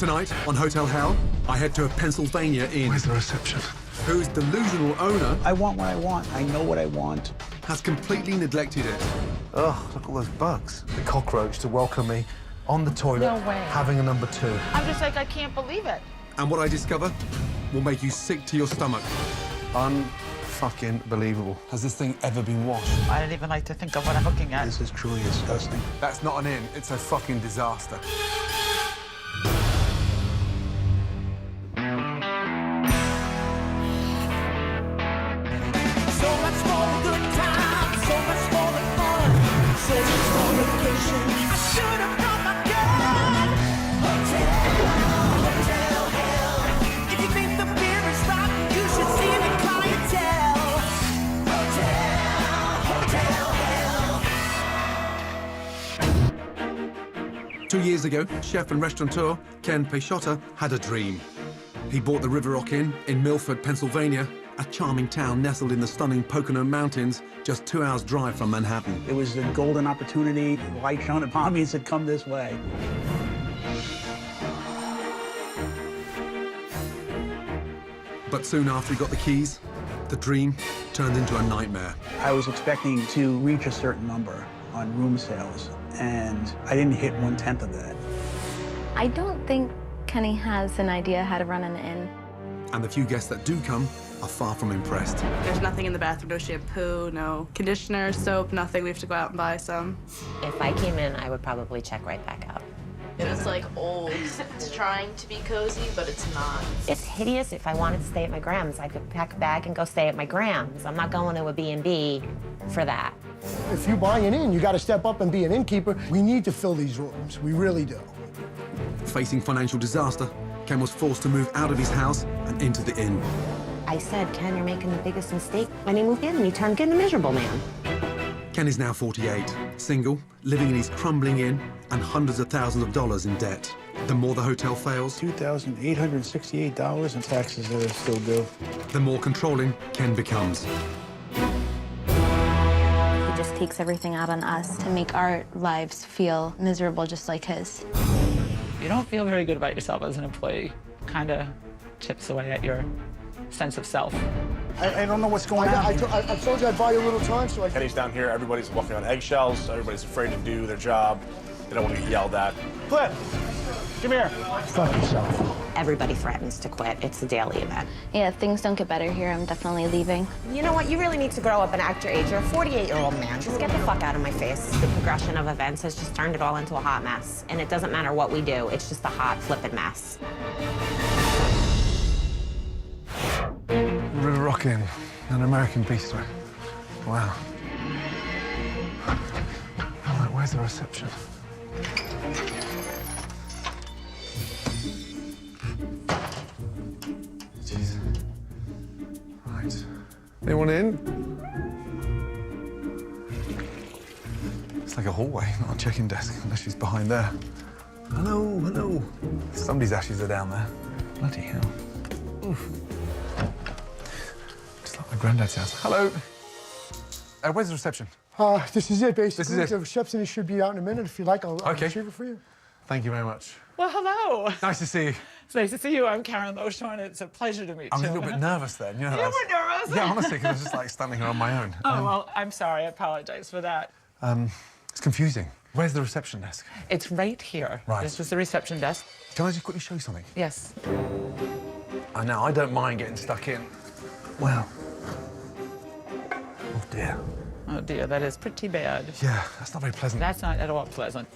Tonight, on Hotel Hell, I head to a Pennsylvania inn. Where's the reception? Whose delusional owner I want what I want. I know what I want. has completely neglected it. Oh, look at all those bugs. The cockroach to welcome me on the toilet, No way. having a number 2. I'm just like, I can't believe it. And what I discover will make you sick to your stomach. Unfucking believable. Has this thing ever been washed? I don't even like to think of what I'm looking at. This is truly disgusting. That's not an inn, it's a fucking disaster. So much for the good times, so much for the fun, so much for vacation. I should have brought my gun. Hotel Hell. If you think the beer is right, you should see the clientele. Hotel Hell. 2 years ago, chef and restaurateur Ken Peixotta had a dream. He bought the River Rock Inn in Milford, Pennsylvania, a charming town nestled in the stunning Pocono Mountains, just 2 hours' drive from Manhattan. It was a golden opportunity. The light shone upon me and said, come this way. But soon after he got the keys, the dream turned into a nightmare. I was expecting to reach a certain number on room sales, and I didn't hit 1/10 of that. I don't think Kenny has an idea how to run an inn. And the few guests that do come are far from impressed. There's nothing in the bathroom, no shampoo, no conditioner, soap, nothing. We have to go out and buy some. If I came in, I would probably check right back out. It's like old. It's trying to be cozy, but it's not. It's hideous. If I wanted to stay at my grandma's, I could pack a bag and go stay at my grandma's. I'm not going to a B&B for that. If you buy an inn, you got to step up and be an innkeeper. We need to fill these rooms. We really do. Facing financial disaster, Ken was forced to move out of his house and into the inn. I said, Ken, you're making the biggest mistake. When he moved in, and he turned into a miserable man. Ken is now 48, single, living in his crumbling inn, and hundreds of thousands of dollars in debt. The more the hotel fails, $2,868 in taxes that are still due. the more controlling Ken becomes. He just takes everything out on us to make our lives feel miserable just like his. You don't feel very good about yourself as an employee. Kind of chips away at your sense of self. I don't know what's going on. I told you I'd buy you a little time, so I... Kenny's down here, everybody's walking on eggshells, everybody's afraid to do their job. They don't want to get yelled at. Cliff, come here. Fuck yourself. Everybody threatens to quit. It's a daily event. Yeah, if things don't get better here, I'm definitely leaving. You know what? You really need to grow up and act your age. You're a 48-year-old man. Just get the fuck out of my face. The progression of events has just turned it all into a hot mess. And it doesn't matter what we do. It's just a hot, flippin' mess. River Rock Inn, an American bistro. Wow. All right, where's the reception? Jeez. Right. Anyone in? It's like a hallway, not a check-in desk, unless she's behind there. Hello, hello. Somebody's ashes are down there. Bloody hell. Oof. Just like my granddad's house. Hello. Where's the reception? This is it, basically. This is it. The receptionist should be out in a minute. If you like, I'll Okay. retrieve it for you. Thank you very much. Well, hello. Nice to see you. It's nice to see you. I'm Karen Loshorn. It's a pleasure to meet I was you. a little bit nervous then. You know, You that's- were nervous? Yeah, honestly, because I was just like standing here on my own. Oh, well, I'm sorry. I apologize for that. It's confusing. Where's the reception desk? It's right here. Right. This is the reception desk. Can I just quickly show you something? Yes. I know, I don't mind getting stuck in. Wow. Oh, dear. Oh, dear, that is pretty bad. Yeah, that's not very pleasant. That's not at all pleasant.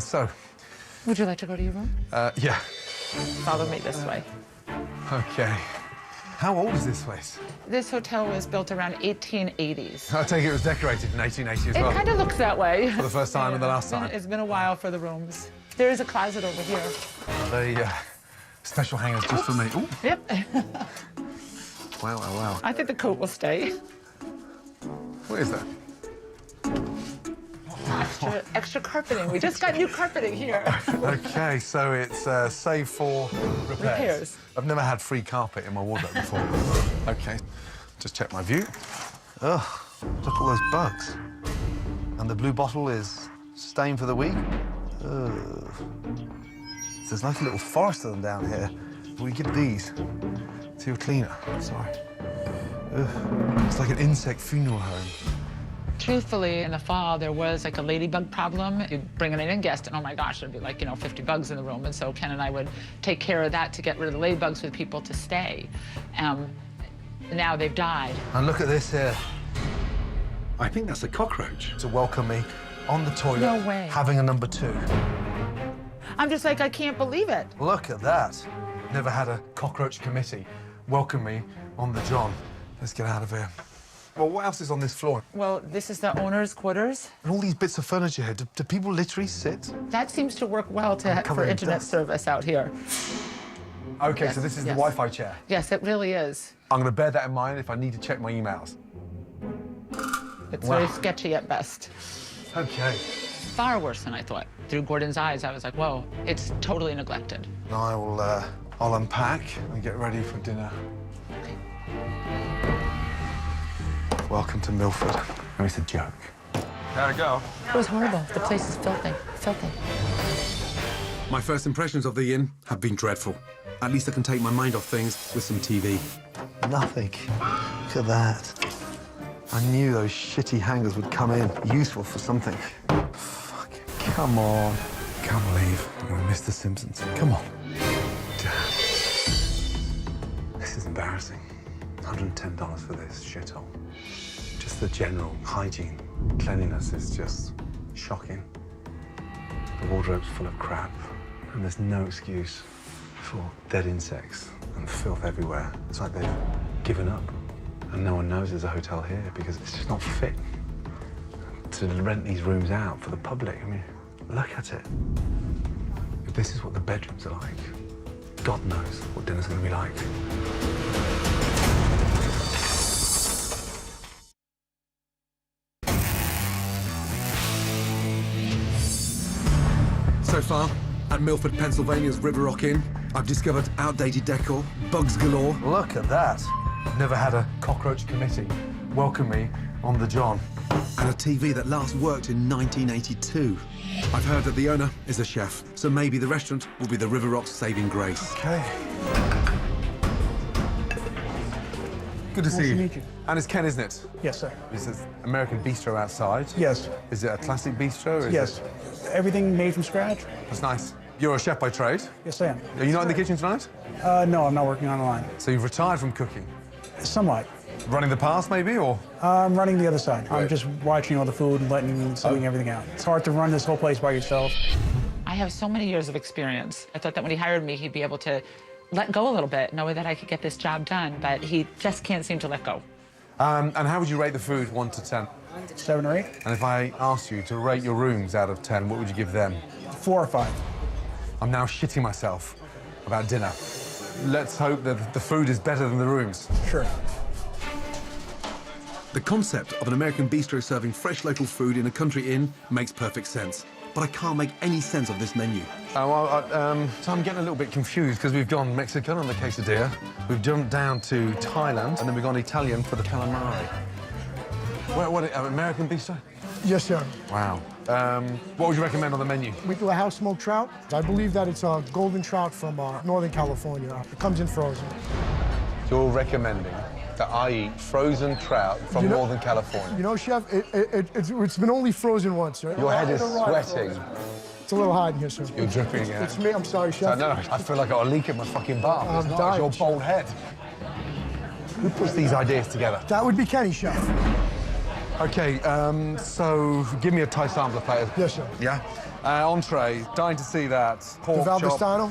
So, Would you like to go to your room? yeah. Follow me this way. Okay. How old is this place? This hotel was built around 1880s. I take it was decorated in 1880 as It well. kind of looks that way. For the first time and the last It's been- time. It's been a while for the rooms. There is a closet over here. The special hangers just for me. Ooh. Yep. Wow, wow, wow. I think the coat will stay. What is that? Extra carpeting. We just got new carpeting here. Okay, so it's save for repairs. Repairs. I've never had free carpet in my wardrobe before. Okay, just check my view. Ugh, look at all those bugs. And the blue bottle is stained for the week. Ugh. There's like a little forest of them down here. We give these to your cleaner. Sorry. Ugh. It's like an insect funeral home. Truthfully, in the fall, there was like a ladybug problem. You'd bring in a guest, and oh my gosh, there'd be like, 50 bugs in the room. And so Ken and I would take care of that to get rid of the ladybugs for the people to stay. Now they've died. And look at this here. I think that's a cockroach. To welcome me on the toilet, No way. having a number 2. I'm just like, I can't believe it. Look at that. Never had a cockroach committee welcome me on the John. Let's get out of here. Well, what else is on this floor? Well, this is the owner's quarters. And all these bits of furniture here, do people literally sit? That seems to work well for covered in internet dust. service out here. Okay, Yes, so this is yes. the Wi-Fi chair. Yes, it really is. I'm going to bear that in mind if I need to check my emails. It's Wow. very sketchy at best. Okay. Far worse than I thought. Through Gordon's eyes, I was like, whoa, it's totally neglected. I will, I'll unpack and get ready for dinner. Welcome to Milford. Oh, it's a joke. How'd it go? It was horrible. The place is filthy. Filthy. My first impressions of the inn have been dreadful. At least I can take my mind off things with some TV. Nothing. Look at that. I knew those shitty hangers would come in, useful for something. Fucking come on. Can't believe I'm gonna miss The Simpsons. Come on. Damn. This is embarrassing. $110 for this shithole. Just the general hygiene, cleanliness is just shocking. The wardrobe's full of crap, and there's no excuse for dead insects and filth everywhere. It's like they've given up, and no one knows there's a hotel here because it's just not fit to rent these rooms out for the public. I mean, look at it. If this is what the bedrooms are like, God knows what dinner's gonna be like. So far, at Milford, Pennsylvania's River Rock Inn, I've discovered outdated decor, bugs galore. Look at that. Never had a cockroach committee welcome me on the John. And a TV that last worked in 1982. I've heard that the owner is a chef, so maybe the restaurant will be the River Rock's saving grace. Okay. Good to see you. to meet you. And it's Ken, isn't it? Yes, sir. Is it American Bistro outside? Yes. Is it a classic bistro? Or is Yes. It... Everything made from scratch? That's nice. You're a chef by trade? Yes, I am. Are you not in the kitchen tonight? No, I'm not working on the line. So you've retired from cooking? Somewhat. Running the pass, maybe, or? I'm running the other side. I'm Right. just watching all the food and sending everything out. It's hard to run this whole place by yourself. I have so many years of experience. I thought that when he hired me, he'd be able to let go a little bit, knowing that I could get this job done, but he just can't seem to let go. And how would you rate the food, 1 to 10? 7 or 8? And if I asked you to rate your rooms out of 10, what would you give them? 4 or 5. I'm now shitting myself about dinner. Let's hope that the food is better than the rooms. Sure. The concept of an American bistro serving fresh local food in a country inn makes perfect sense. But I can't make any sense of this menu. So I'm getting a little bit confused because we've gone Mexican on the quesadilla, we've jumped down to Thailand, and then we've gone Italian for the calamari. What American bistro? Yes, sir. Wow. What would you recommend on the menu? We do a house smoked trout. I believe that it's a golden trout from Northern California. It comes in frozen. You're recommending that I eat frozen trout from Northern California. You know, Chef, it's been only frozen once, right? Your head is sweating. It's a little hot in here, sir. You're dripping again. It's me. I'm sorry, Chef. No, I feel like I got a leak in my fucking bath. I'm It's not, dying, it's your bald head. Who puts these ideas together? That would be Kenny, Chef. Okay, so give me a Thai sampler plate. Yes, sir. Yeah? Entree, dying to see that. Pork The chop. Valdestano.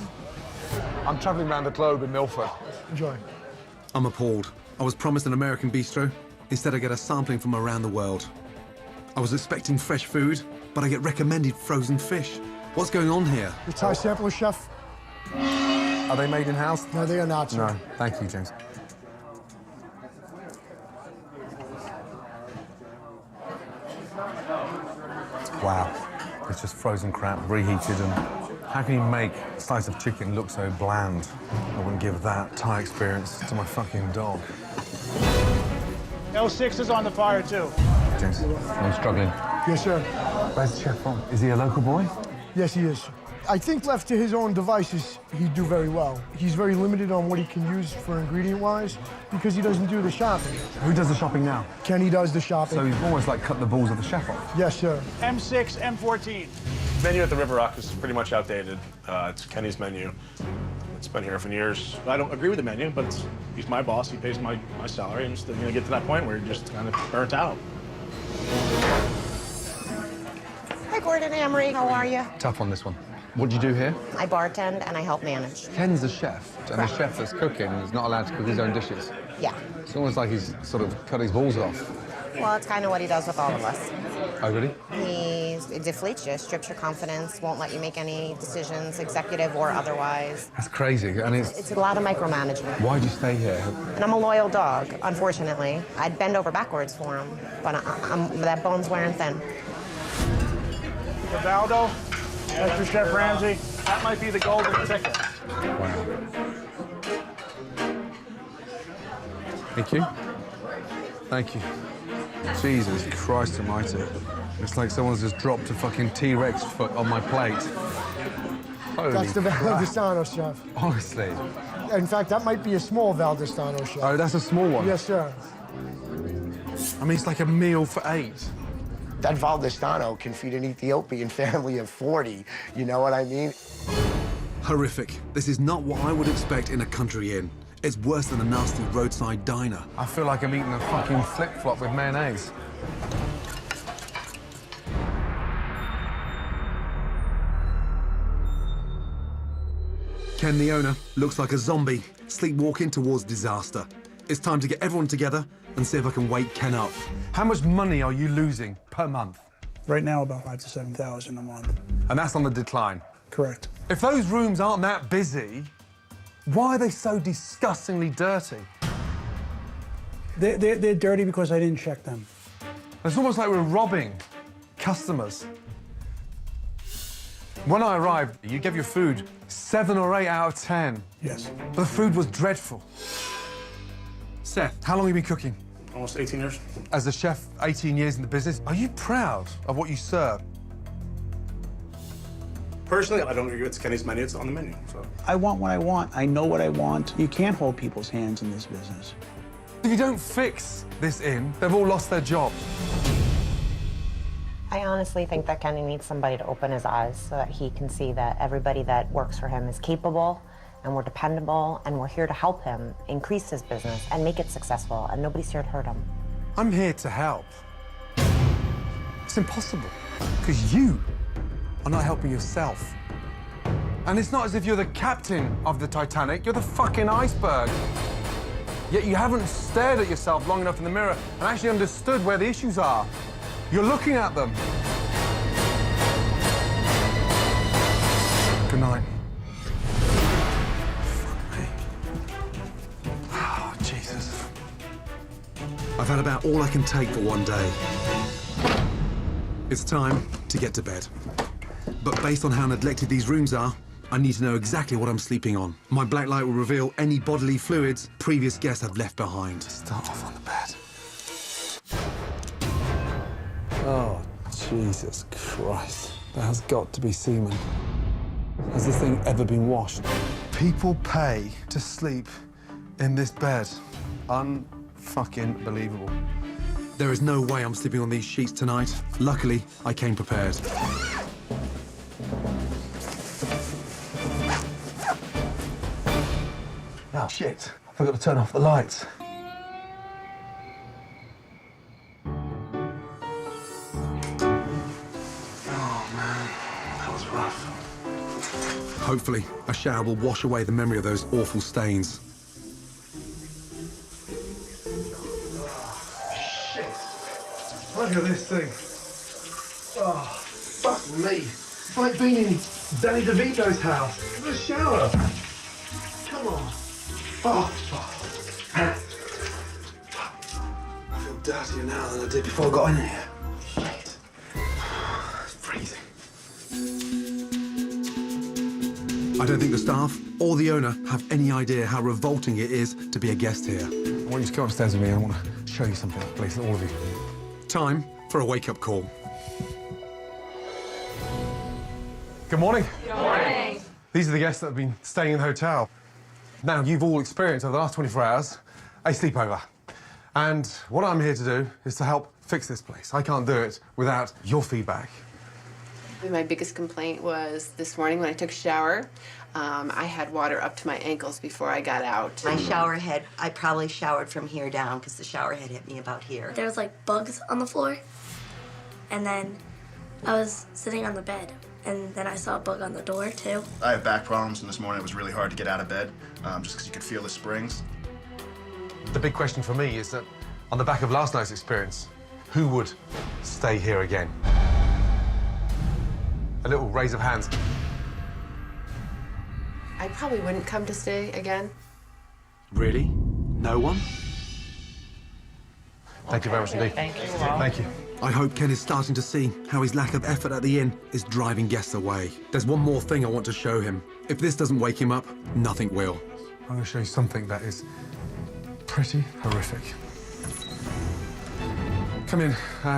I'm traveling around the globe in Milford. Enjoy. I'm appalled. I was promised an American bistro. Instead, I get a sampling from around the world. I was expecting fresh food, but I get recommended frozen fish. What's going on here? The Thai sampler, Chef? Are they made in-house? No, they are not, sir. No, thank you, James. Wow, it's just frozen crab, reheated, and how can you make a slice of chicken look so bland? I wouldn't give that Thai experience to my fucking dog. L6 is on the fire, too. James, I'm struggling. Yes, sir. Where's the chef from? Is he a local boy? Yes, he is. I think left to his own devices, he'd do very well. He's very limited on what he can use for ingredient-wise because he doesn't do the shopping. Who does the shopping now? Kenny does the shopping. So he's almost like cut the balls of the chef off. Yes, sir. M6, M14. Menu at the River Rock is pretty much outdated. It's Kenny's menu. It's been here for years. I don't agree with the menu, but he's my boss. He pays my salary. And just get to that point where you're just kind of burnt out. Hi, Gordon Amory. How are you? Tough on this one. What do you do here? I bartend and I help manage. Ken's the chef, and the chef that's cooking is not allowed to cook his own dishes. Yeah. It's almost like he's sort of cut his balls off. Well, it's kind of what he does with all of us. Oh, really? He deflates you, strips your confidence, won't let you make any decisions, executive or otherwise. That's crazy, and It's a lot of micromanagement. Why'd you stay here? And I'm a loyal dog, unfortunately. I'd bend over backwards for him, but that bone's wearing thin. Cavaldo, Mr. Chef Ramsay, that might be the golden ticket. Wow. Thank you. Thank you. Jesus Christ almighty. It's like someone's just dropped a fucking T-Rex foot on my plate. Holy That's the crap. Valdestano, chef. Honestly. In fact, that might be a small Valdestano, chef. Oh, that's a small one? Yes, sir. I mean, it's like a meal for 8. That Valdestano can feed an Ethiopian family of 40, you know what I mean? Horrific. This is not what I would expect in a country inn. It's worse than a nasty roadside diner. I feel like I'm eating a fucking flip-flop with mayonnaise. Ken, the owner, looks like a zombie, sleepwalking towards disaster. It's time to get everyone together and see if I can wake Ken up. How much money are you losing per month? Right now, about $5,000 to $7,000 a month. And that's on the decline? Correct. If those rooms aren't that busy, why are they so disgustingly dirty? They're dirty because I didn't check them. It's almost like we're robbing customers. When I arrived, you gave your food 7 or 8 out of 10. Yes. The food was dreadful. Seth, how long have you been cooking? Almost 18 years. As a chef, 18 years in the business, are you proud of what you serve? Personally, I don't agree. It's Kenny's menu. It's on the menu. So I want what I want. I know what I want. You can't hold people's hands in this business. If you don't fix this inn, they've all lost their jobs. I honestly think that Kenny needs somebody to open his eyes so that he can see that everybody that works for him is capable and we're dependable and we're here to help him increase his business and make it successful, and nobody's here to hurt him. I'm here to help. It's impossible, because you are not helping yourself. And it's not as if you're the captain of the Titanic, you're the fucking iceberg. Yet you haven't stared at yourself long enough in the mirror and actually understood where the issues are. You're looking at them. Good night. Fuck me. Oh, Jesus. I've had about all I can take for one day. It's time to get to bed. But based on how neglected these rooms are, I need to know exactly what I'm sleeping on. My black light will reveal any bodily fluids previous guests have left behind. Start off on the bed. Oh, Jesus Christ. There has got to be semen. Has this thing ever been washed? People pay to sleep in this bed. Unfucking believable. There is no way I'm sleeping on these sheets tonight. Luckily, I came prepared. Oh, shit. I forgot to turn off the lights. Hopefully, a shower will wash away the memory of those awful stains. Shit. Look at this thing. Oh, fuck me. It's like being in Danny DeVito's house. It's a shower. Come on. Oh. I feel dirtier now than I did before I got in here. Shit. It's freezing. I don't think the staff or the owner have any idea how revolting it is to be a guest here. I want you to come upstairs with me. I want to show you something, please, all of you. Time for a wake-up call. Good morning. Good morning. These are the guests that have been staying in the hotel. Now, you've all experienced over the last 24 hours a sleepover. And what I'm here to do is to help fix this place. I can't do it without your feedback. My biggest complaint was this morning when I took a shower. I had water up to my ankles before I got out. My shower head, I probably showered from here down because the shower head hit me about here. There was like bugs on the floor. And then I was sitting on the bed. And then I saw a bug on the door, too. I have back problems, and this morning it was really hard to get out of bed, just because you could feel the springs. The big question for me is that, on the back of last night's experience, who would stay here again? A little raise of hands. I probably wouldn't come to stay again. Really? No one? Thank you very much indeed. Thank you. Thank you. I hope Ken is starting to see how his lack of effort at the inn is driving guests away. There's one more thing I want to show him. If this doesn't wake him up, nothing will. I'm going to show you something that is pretty horrific. Come in.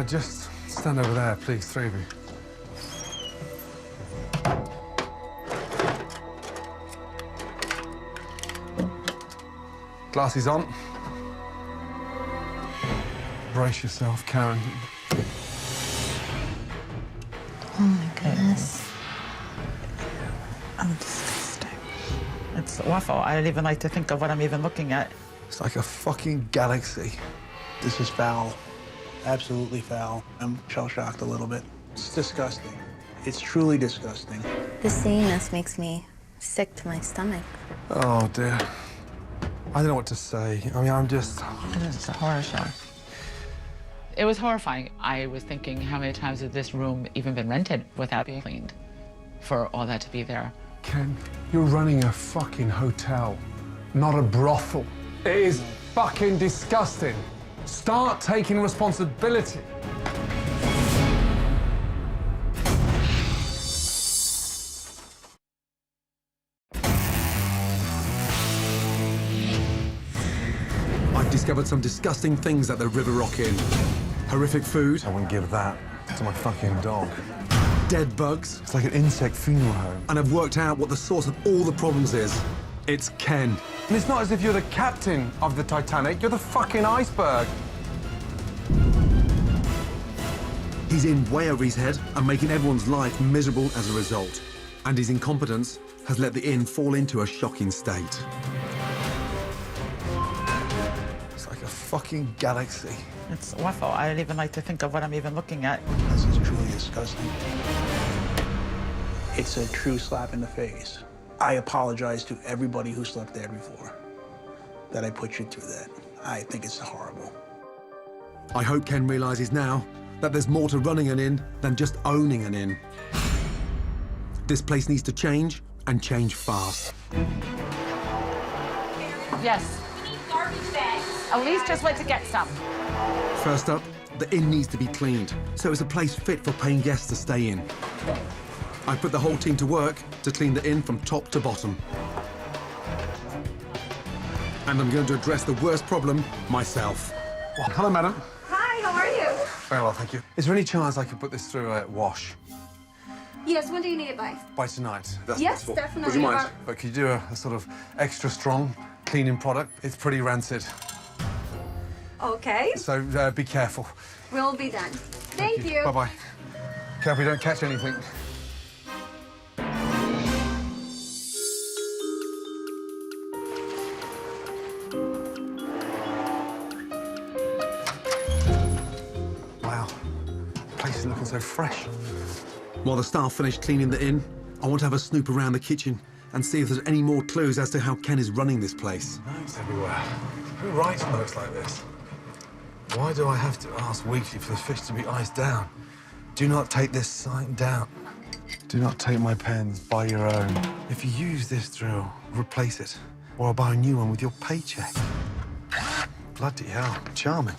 Just stand over there, please, three of you. Glasses on. Brace yourself, Karen. Oh my goodness. Oh, disgusting. It's awful. I don't even like to think of what I'm even looking at. It's like a fucking galaxy. This is foul. Absolutely foul. I'm shell-shocked a little bit. It's disgusting. It's truly disgusting. The seeing this makes me sick to my stomach. Oh, dear. I don't know what to say. I mean, I'm just... It's a horror show. It was horrifying. I was thinking, how many times has this room even been rented without being cleaned for all that to be there? Ken, you're running a fucking hotel, not a brothel. It is fucking disgusting. Start taking responsibility. I've discovered some disgusting things at the River Rock Inn. Horrific food. I wouldn't give that to my fucking dog. Dead bugs. It's like an insect funeral home. And I've worked out what the source of all the problems is. It's Ken. And it's not as if you're the captain of the Titanic, you're the fucking iceberg. He's in way over his head and making everyone's life miserable as a result. And his incompetence has let the inn fall into a shocking state. It's like a fucking galaxy. It's awful. I don't even like to think of what I'm even looking at. This is truly disgusting. It's a true slap in the face. I apologize to everybody who slept there before, that I put you through that. I think it's horrible. I hope Ken realizes now that there's more to running an inn than just owning an inn. This place needs to change, and change fast. Yes. We need garbage bags. Elise just went to get some. First up, the inn needs to be cleaned, so it's a place fit for paying guests to stay in. I put the whole team to work to clean the inn from top to bottom. And I'm going to address the worst problem myself. Well, hello, madam. Hi, how are you? Very well, thank you. Is there any chance I could put this through a wash Yes, when do you need it by? by tonight? If that's Yes, possible. definitely. Would you mind? But could you do a sort of extra strong cleaning product? It's pretty rancid. Okay, So be careful. we'll be done. Thank you. Bye-bye. Careful you don't catch anything. Wow, the place is looking so fresh. While the staff finish cleaning the inn, I want to have a snoop around the kitchen and see if there's any more clues as to how Ken is running this place. Notes everywhere. Who writes notes like this? Why do I have to ask weekly for the fish to be iced down? Do not take this sign down. Do not take my pens, buy your own. If you use this drill, replace it. Or I'll buy a new one with your paycheck. Bloody hell, charming.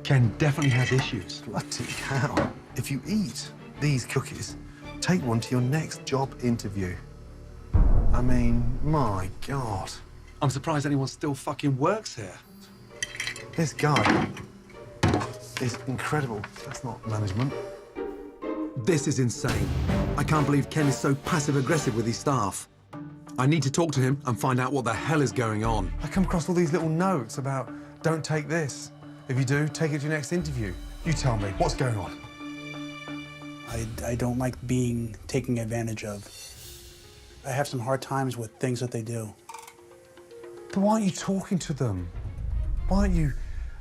Ken definitely has issues. Bloody hell. If you eat these cookies, take one to your next job interview. I mean, my God. I'm surprised anyone still fucking works here. This guy is incredible. That's not management. This is insane. I can't believe Ken is so passive-aggressive with his staff. I need to talk to him and find out what the hell is going on. I come across all these little notes about don't take this. If you do, take it to your next interview. You tell me, what's going on? I don't like being taken advantage of. I have some hard times with things that they do. But why aren't you talking to them? Why aren't you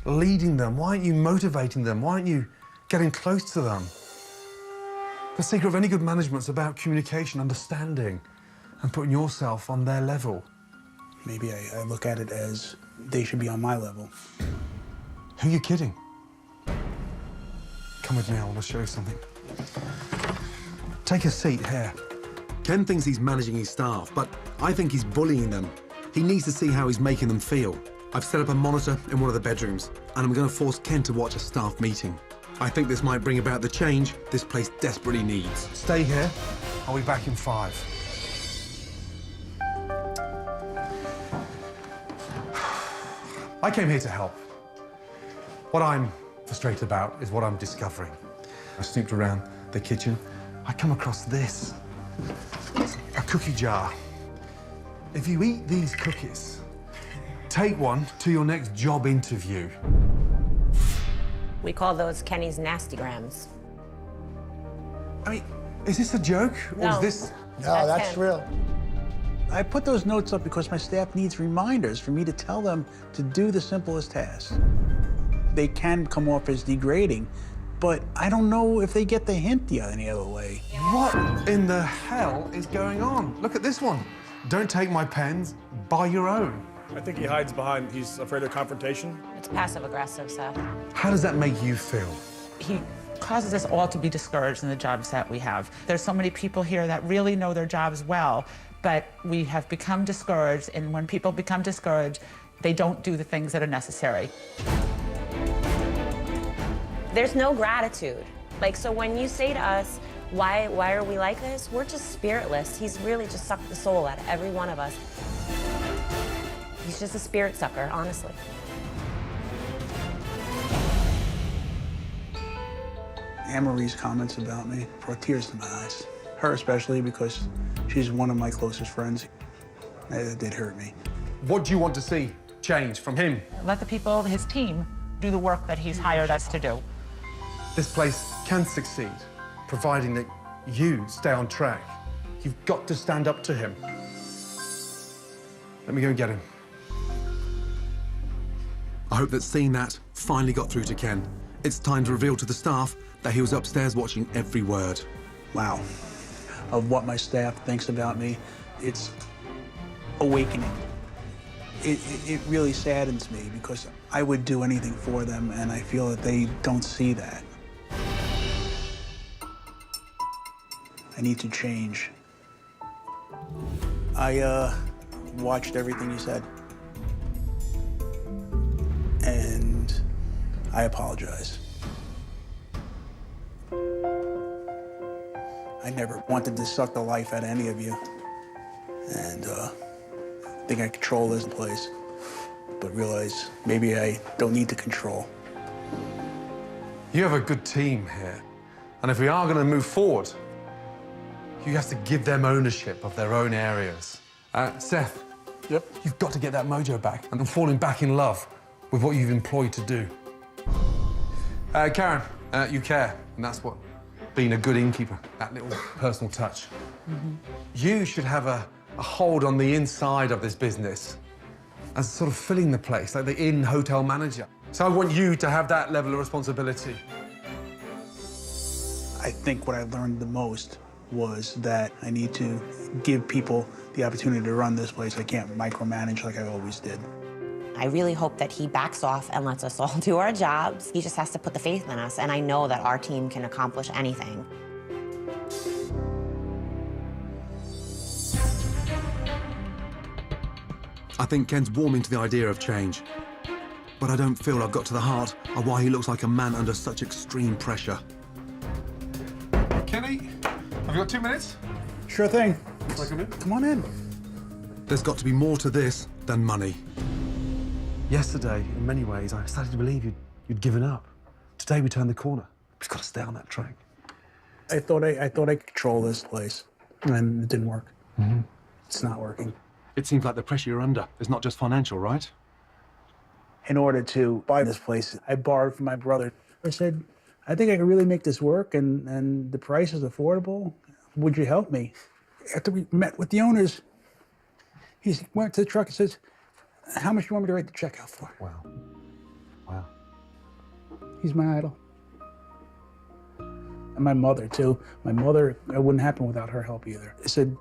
leading them? Why aren't you motivating them? Why aren't you getting close to them? The secret of any good management is about communication, understanding, and putting yourself on their level. Maybe I look at it as they should be on my level. Who are you kidding? Come with me, I want to show you something. Take a seat here. Ken thinks he's managing his staff, but I think he's bullying them. He needs to see how he's making them feel. I've set up a monitor in one of the bedrooms, and I'm going to force Ken to watch a staff meeting. I think this might bring about the change this place desperately needs. Stay here. I'll be back in 5. I came here to help. What I'm frustrated about is what I'm discovering. I snooped around the kitchen. I come across this. A cookie jar. If you eat these cookies, take one to your next job interview. We call those Kenny's nasty grams. I mean, is this a joke? Or No. is this... No, that's Ken. real. I put those notes up because my staff needs reminders for me to tell them to do the simplest tasks. They can come off as degrading, but I don't know if they get the hint any other way. What in the hell is going on? Look at this one. Don't take my pens, buy your own. I think he hides behind, he's afraid of confrontation. It's passive-aggressive, Seth. How does that make you feel? He causes us all to be discouraged in the jobs that we have. There's so many people here that really know their jobs well, but we have become discouraged, and when people become discouraged, they don't do the things that are necessary. There's no gratitude. Like, so when you say to us, why are we like this? We're just spiritless. He's really just sucked the soul out of every one of us. He's just a spirit sucker, honestly. Anne-Marie's comments about me brought tears to my eyes. Her especially, because she's one of my closest friends. That did hurt me. What do you want to see change from him? Let the people, his team, do the work that he's hired us to do. This place can succeed, providing that you stay on track. You've got to stand up to him. Let me go and get him. I hope that seeing that finally got through to Ken. It's time to reveal to the staff that he was upstairs watching every word. Wow. Of what my staff thinks about me, it's awakening. It really saddens me because I would do anything for them, and I feel that they don't see that. I need to change. I watched everything you said, and I apologize. I never wanted to suck the life out of any of you, and think I control this place, but realize maybe I don't need to control. You have a good team here, and if we are going to move forward, you have to give them ownership of their own areas. Seth, Yep. you've got to get that mojo back and falling back in love with what you've employed to do. Karen, you care, and that's what being a good innkeeper, that little personal touch. Mm-hmm. You should have a hold on the inside of this business as sort of filling the place, like the inn hotel manager. So I want you to have that level of responsibility. I think what I learned the most was that I need to give people the opportunity to run this place. I can't micromanage like I always did. I really hope that he backs off and lets us all do our jobs. He just has to put the faith in us, and I know that our team can accomplish anything. I think Ken's warming to the idea of change. But I don't feel I've got to the heart of why he looks like a man under such extreme pressure. Kenny, have you got 2 minutes? Sure thing. Come on in. There's got to be more to this than money. Yesterday, in many ways, I started to believe you'd given up. Today, we turned the corner. We've got to stay on that track. I thought I could control this place, and it didn't work. It's not working. It seems like the pressure you're under is not just financial, right? In order to buy this place, I borrowed from my brother. I said, I think I can really make this work, and the price is affordable. Would you help me? After we met with the owners, he went to the truck and says, how much do you want me to write the check out for? Wow. Wow. He's my idol. And my mother, too. My mother, it wouldn't happen without her help either. I said,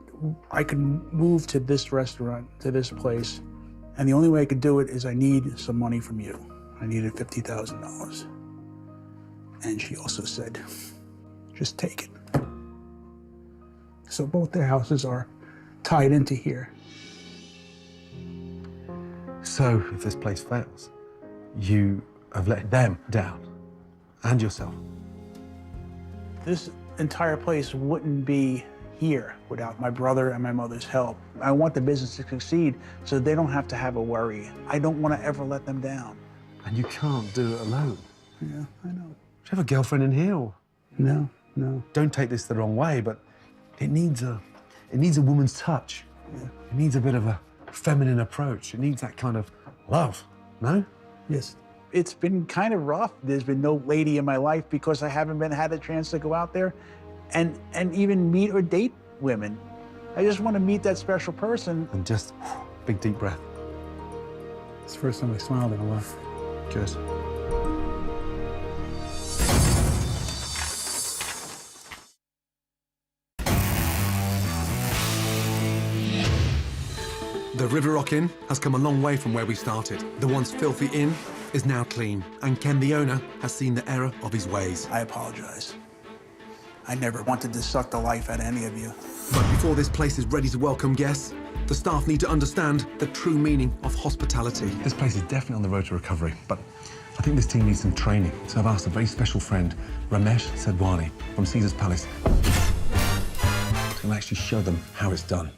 I could move to this restaurant, to this place, and the only way I could do it is I need some money from you. I needed $50,000. And she also said, just take it. So both their houses are tied into here. So if this place fails, you have let them down, and yourself. This entire place wouldn't be here without my brother and my mother's help. I want the business to succeed so they don't have to have a worry. I don't want to ever let them down. And you can't do it alone. Yeah, I know. Do you have a girlfriend in here? Or? No. Don't take this the wrong way, but it needs a woman's touch. Yeah. It needs a bit of a feminine approach. It needs that kind of love, no? Yes. It's been kind of rough. There's been no lady in my life because I haven't had a chance to go out there and even meet or date women. I just want to meet that special person. And just big deep breath. It's the first time I smiled in a while. Good. The River Rock Inn has come a long way from where we started. The once filthy inn is now clean, and Ken, the owner, has seen the error of his ways. I apologize. I never wanted to suck the life out of any of you. But before this place is ready to welcome guests, the staff need to understand the true meaning of hospitality. This place is definitely on the road to recovery, but I think this team needs some training. So I've asked a very special friend, Ramesh Sedwani from Caesar's Palace, to actually show them how it's done.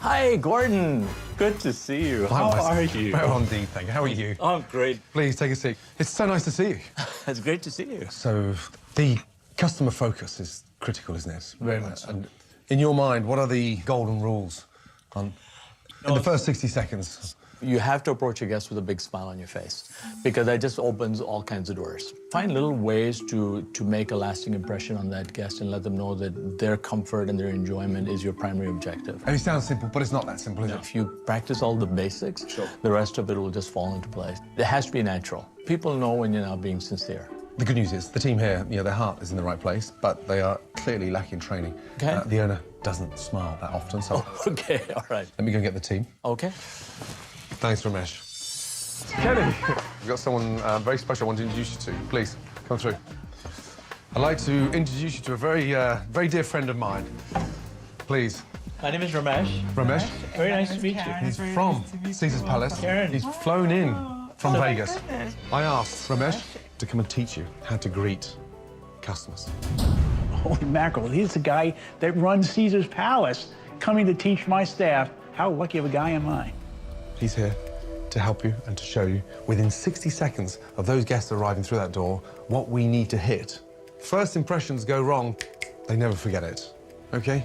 Hi, Gordon. Good to see you. How are you? Well, indeed, thank you. How are you? I'm great. Please take a seat. It's so nice to see you. It's great to see you. So the customer focus is critical, isn't it? Very much so. And in your mind, what are the golden rules in the first 60 seconds? You have to approach your guests with a big smile on your face because that just opens all kinds of doors. Find little ways to make a lasting impression on that guest and let them know that their comfort and their enjoyment is your primary objective. And it sounds simple, but it's not that simple, is it? If you practice all the basics, the rest of it will just fall into place. It has to be natural. People know when you're not being sincere. The good news is the team here, their heart is in the right place, but they are clearly lacking training. Okay. The owner doesn't smile that often, so... Okay, all right. Let me go get the team. Okay. Thanks, Ramesh. Kenny, we've got someone very special I want to introduce you to. Please, come through. I'd like to introduce you to a very dear friend of mine. Please. My name is Ramesh. Ramesh? Very nice to meet you. He's from Caesar's Palace. Karen. He's flown in from Vegas. I asked Ramesh to come and teach you how to greet customers. Holy mackerel, he's the guy that runs Caesar's Palace, coming to teach my staff. How lucky of a guy am I? He's here to help you and to show you, within 60 seconds of those guests arriving through that door, what we need to hit. First impressions go wrong, they never forget it, okay?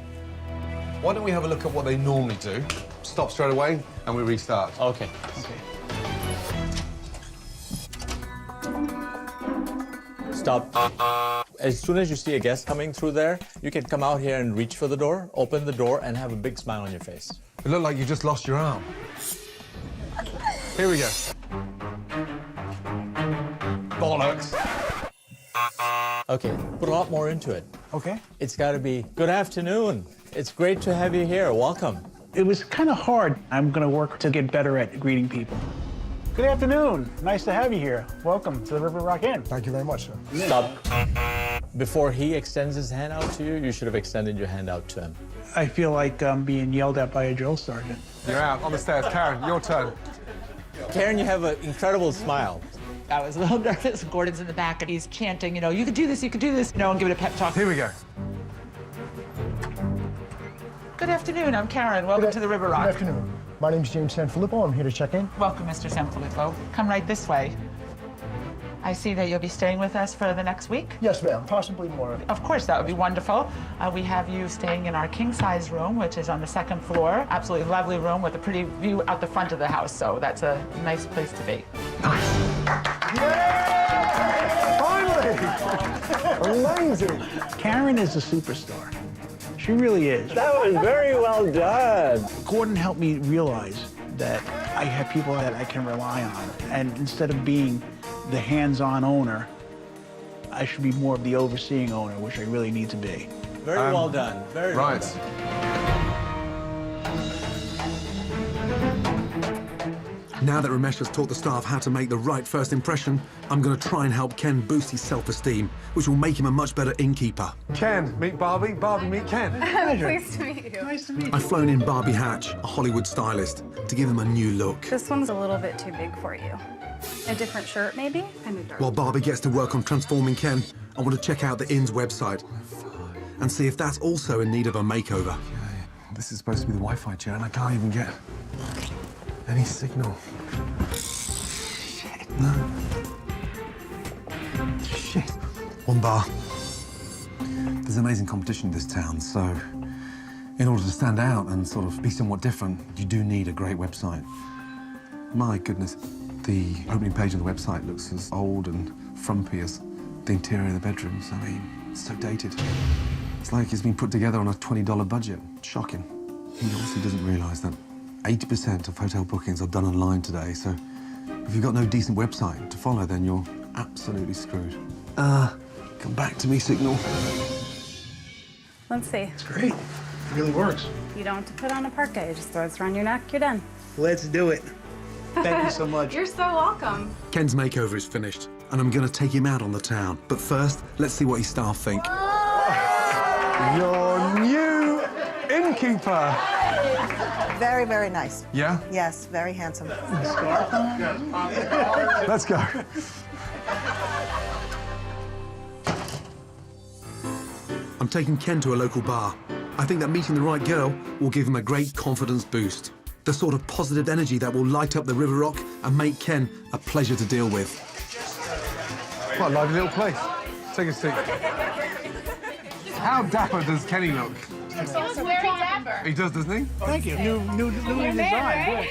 Why don't we have a look at what they normally do? Stop straight away, and we restart. Okay. Stop. As soon as you see a guest coming through there, you can come out here and reach for the door, open the door, and have a big smile on your face. It looked like you just lost your arm. Here we go. Bollocks. Okay, put a lot more into it. Okay. It's got to be, good afternoon. It's great to have you here. Welcome. It was kind of hard. I'm going to work to get better at greeting people. Good afternoon. Nice to have you here. Welcome to the River Rock Inn. Thank you very much, sir. Stop. Before he extends his hand out to you, you should have extended your hand out to him. I feel like I'm being yelled at by a drill sergeant. You're out on the stairs. Karen, your turn. Karen, you have an incredible smile. I was a little nervous. Gordon's in the back and he's chanting, you can do this, and give it a pep talk. Here we go. Good afternoon, I'm Karen. Welcome to the River Rock. Good afternoon. My name's James Sanfilippo. I'm here to check in. Welcome, Mr. Sanfilippo. Come right this way. I see that you'll be staying with us for the next week. Yes, ma'am. Possibly more. Of course, that would be wonderful. We have you staying in our king-size room, which is on the 2nd floor. Absolutely lovely room with a pretty view out the front of the house, so that's a nice place to be. Finally! Amazing. Karen is a superstar. She really is. That was very well done. Gordon helped me realize that I have people that I can rely on. And instead of being the hands-on owner, I should be more of the overseeing owner, which I really need to be. Very well done. Very well done. Now that Ramesh has taught the staff how to make the right first impression, I'm going to try and help Ken boost his self-esteem, which will make him a much better innkeeper. Ken, meet Barbie. Barbie, meet Ken. Pleased to meet you. Nice to meet you. I've flown in Barbie Hatch, a Hollywood stylist, to give him a new look. This one's a little bit too big for you. A different shirt, maybe? Kind of dark. While Barbie gets to work on transforming Ken, I want to check out the inn's website and see if that's also in need of a makeover. This is supposed to be the Wi-Fi chair, and I can't even get any signal. Shit. No. Shit. One bar. There's amazing competition in this town, so in order to stand out and sort of be somewhat different, you do need a great website. My goodness, the opening page of the website looks as old and frumpy as the interior of the bedrooms. I mean, it's so dated. It's like it's been put together on a $20 budget. Shocking. He obviously doesn't realise that 80% of hotel bookings are done online today, so if you've got no decent website to follow, then you're absolutely screwed. Come back to me, Signal. Let's see. It's great. It really works. You don't have to put on a parka. You just throw it around your neck, you're done. Let's do it. Thank you so much. You're so welcome. Ken's makeover is finished, and I'm going to take him out on the town. But first, let's see what his staff think. Your new innkeeper. Very, very nice. Yeah? Yes, very handsome. Let's go. I'm taking Ken to a local bar. I think that meeting the right girl will give him a great confidence boost. The sort of positive energy that will light up the River Rock and make Ken a pleasure to deal with. What a lovely little place. Take a seat. How dapper does Kenny look? He was very dapper. He does, doesn't he? Thank you. New design. Right?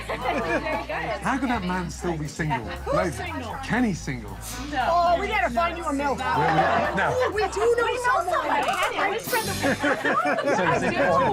How could that man still be single? Like, Kenny's single. No. Oh, we gotta find you a milk. Now, We do know someone.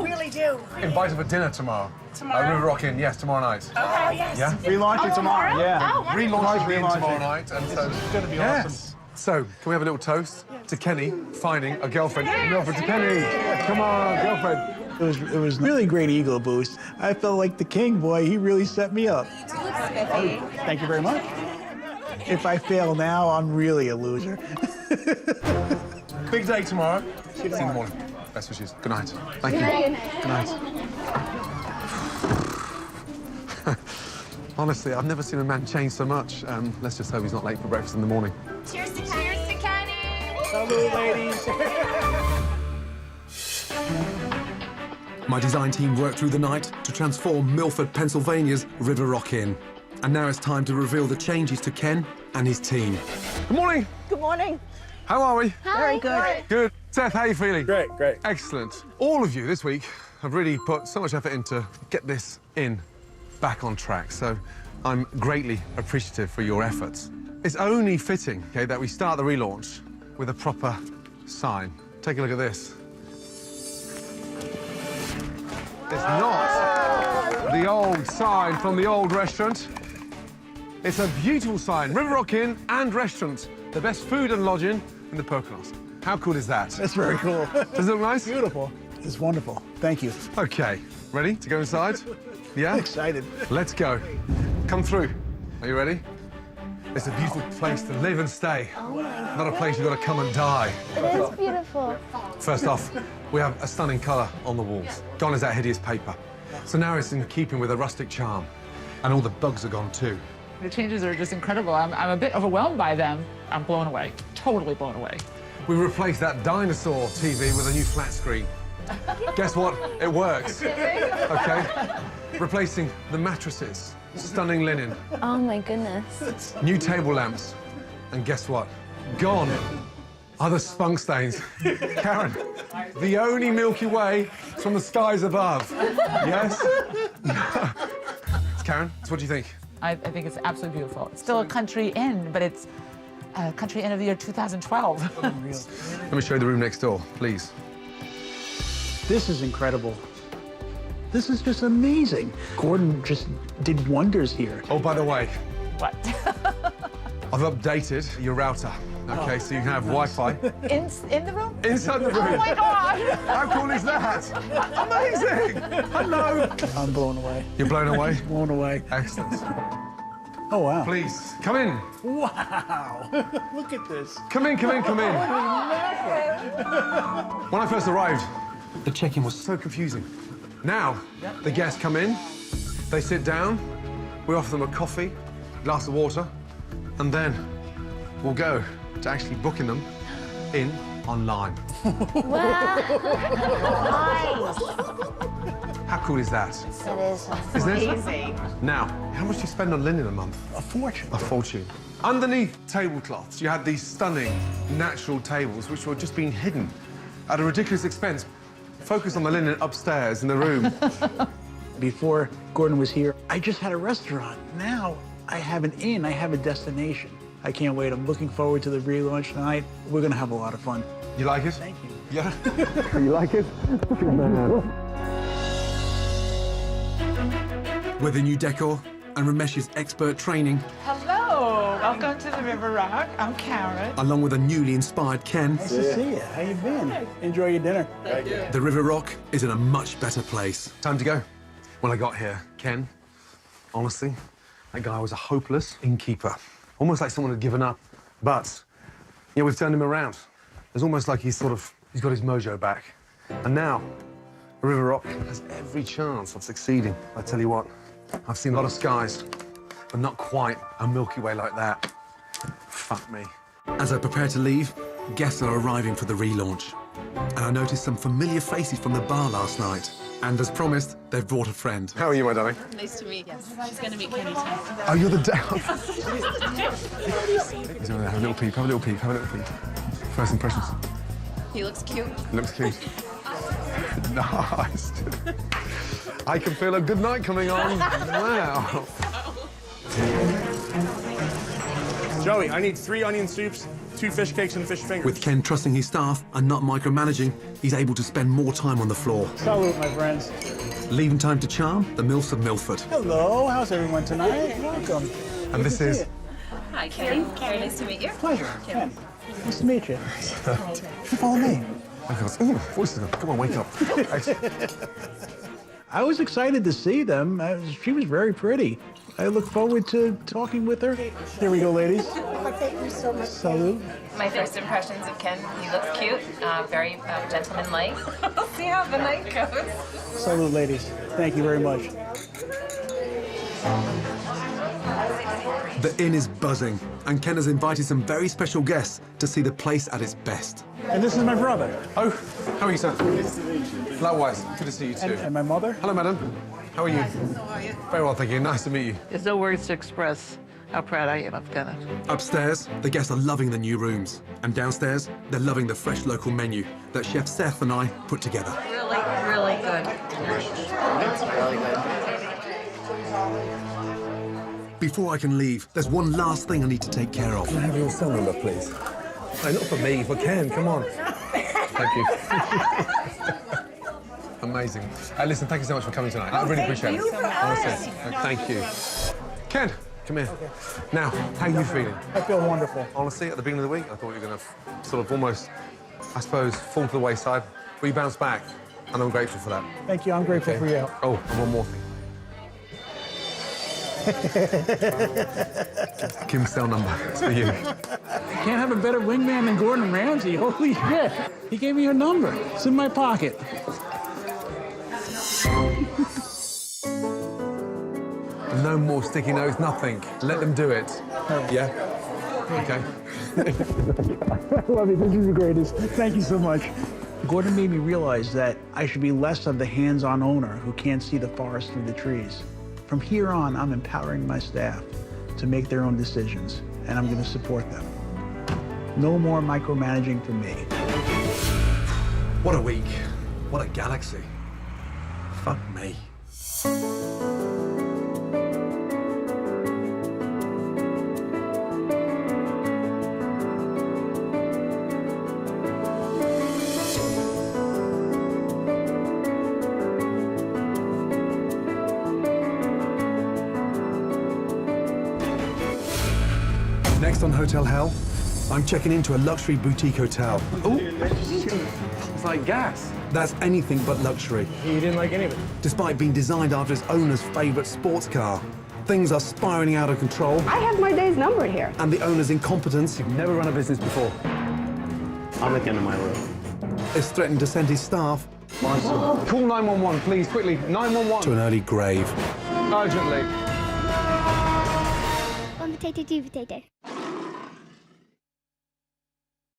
We really do. invite her for dinner tomorrow. Tomorrow? River Rock Inn, yes, tomorrow night. Oh, yes. Yeah? Relaunch it tomorrow. Yeah. Oh, wonderful. Relaunch the Inn Relaunch tomorrow it. night, and so It's gonna be yes. awesome. So, can we have a little toast to Kenny finding a girlfriend? Milford to Kenny. Come on, girlfriend. It was really great ego boost. I felt like the king, boy. He really set me up. Thank you very much. If I fail now, I'm really a loser. Big day tomorrow. See you in the morning. Best wishes. Good night. Thank you. Good night. Honestly, I've never seen a man change so much. Let's just hope he's not late for breakfast in the morning. Cheers to Kenny. Salute, ladies. My design team worked through the night to transform Milford, Pennsylvania's River Rock Inn. And now it's time to reveal the changes to Ken and his team. Good morning. Good morning. How are we? Very good. Good. Seth, how are you feeling? Great, great. Excellent. All of you this week have really put so much effort into get this inn back on track. So I'm greatly appreciative for your efforts. It's only fitting, okay, that we start the relaunch with a proper sign. Take a look at this. It's not the old sign from the old restaurant. It's a beautiful sign. River Rock Inn and Restaurant. The best food and lodging in the Poconos. How cool is that? That's very cool. Does it look nice? Beautiful. It's wonderful. Thank you. Okay, ready to go inside? Yeah? I'm excited. Let's go. Come through. Are you ready? It's a beautiful place to live and stay. Not a place you've got to come and die. It is beautiful. First off, we have a stunning colour on the walls. Gone is that hideous paper. So now it's in keeping with a rustic charm. And all the bugs are gone too. The changes are just incredible. I'm a bit overwhelmed by them. I'm blown away, totally blown away. We replaced that dinosaur TV with a new flat screen. Guess what? It works. Okay? Replacing the mattresses, stunning linen, Oh my goodness. new table lamps, And guess what? Gone are the spunk stains. Karen, the only Milky Way from the skies above. Yes? Karen, so what do you think? I think it's absolutely beautiful. It's still a country inn, but it's a country inn of the year 2012. Let me show you the room next door, please. This is incredible. This is just amazing. Gordon just did wonders here. Oh, by the way, What? I've updated your router. Okay, so you can have Wi-Fi. In the room? Inside the room. Oh my God! How cool is that? Amazing! Hello! I'm blown away. You're blown away? Blown away. Excellent. Oh, wow. Please, come in. Wow. Look at this. Come in, come in, come in. When I first arrived, the check-in was so confusing. Now, the guests come in, they sit down, we offer them a coffee, a glass of water, and then we'll go to actually booking them in online. How cool is that? It is. Isn't it? Amazing. Now, how much do you spend on linen a month? A fortune. A fortune. Underneath tablecloths, you had these stunning natural tables which were just being hidden at a ridiculous expense. Focus on the linen upstairs in the room. Before Gordon was here, I just had a restaurant. Now I have an inn, I have a destination. I can't wait. I'm looking forward to the relaunch tonight. We're gonna have a lot of fun. You like it? Thank you. Yeah? You like it? Good man. With the new decor and Ramesh's expert training, Hello, welcome to the River Rock. I'm Karen. along with a newly inspired Ken, Nice to see you. How you been? Enjoy your dinner. the River Rock is in a much better place. Time to go. When I got here, Ken, honestly, that guy was a hopeless innkeeper. Almost like someone had given up. But, yeah, we've turned him around. It's almost like he's got his mojo back. And now, River Rock has every chance of succeeding. I tell you what, I've seen a lot of skies, but not quite a Milky Way like that. Fuck me. As I prepare to leave, guests are arriving for the relaunch. And I noticed some familiar faces from the bar last night. And as promised, they've brought a friend. How are you, my darling? Nice to meet you. She's gonna meet Kenny tonight. Oh, you're the dad. Have a little peep, have a little peep, have a little peep. First impressions. He looks cute. Looks cute. Nice. I can feel a good night coming on. Wow. Joey, I need 3 onion soups, 2 fish cakes, and fish fingers. With Ken trusting his staff and not micromanaging, he's able to spend more time on the floor. Salute, my friends. Leaving time to charm the Milfs of Milford. Hello, how's everyone tonight? Welcome. And this is... Hi, Kenny. Very nice to meet you. Pleasure, Ken. Nice to meet you. Follow me. Ooh, voices gone. Come on, wake up. I was excited to see them. She was very pretty. I look forward to talking with her. Here we go, ladies. Thank you so much. Salute. My first impressions of Ken, he looks cute, very gentleman-like. We'll see how the night goes. Salute, ladies. Thank you very much. The inn is buzzing, and Ken has invited some very special guests to see the place at its best. And this is my brother. Oh, how are you, sir? Nice to meet you. Likewise, good to see you too. And my mother. Hello, madam. How are you? How are you? Very well, thank you. Nice to meet you. There's no words to express how proud I am of Kenneth. Upstairs, the guests are loving the new rooms. And downstairs, they're loving the fresh local menu that Chef Seth and I put together. Really, really good. It's really good. Before I can leave, there's one last thing I need to take care of. Can I have your cell number, please? No, not for me, for Ken. Come on. Thank you. Amazing. Listen, thank you so much for coming tonight. I really appreciate it. Honestly, thank you. Ken, come here. Now, how are you feeling? I feel wonderful. Honestly, at the beginning of the week, I thought you were going to sort of almost, I suppose, fall to the wayside. But you bounced back, and I'm grateful for that. Thank you. I'm grateful for you. Oh, and one more thing. Kim's cell number. It's for you. Can't have a better wingman than Gordon Ramsay. Holy shit. He gave me your number. It's in my pocket. No more sticky notes, nothing. Let them do it. Yeah? Okay. I love you. This is the greatest. Thank you so much. Gordon made me realize that I should be less of the hands-on owner who can't see the forest through the trees. From here on, I'm empowering my staff to make their own decisions, and I'm going to support them. No more micromanaging to me. What a week. What a galaxy. Fuck me. Next on Hotel Hell, I'm checking into a luxury boutique hotel. Ooh, it's like gas. That's anything but luxury. He didn't like any of it. Despite being designed after his owner's favorite sports car, things are spiraling out of control. I have my days numbered here. And the owner's incompetence, You've never run a business before. I'm at the end of my rope. is threatening to send his staff Call 911, please, quickly. 911. to an early grave. Urgently. One potato, two potato.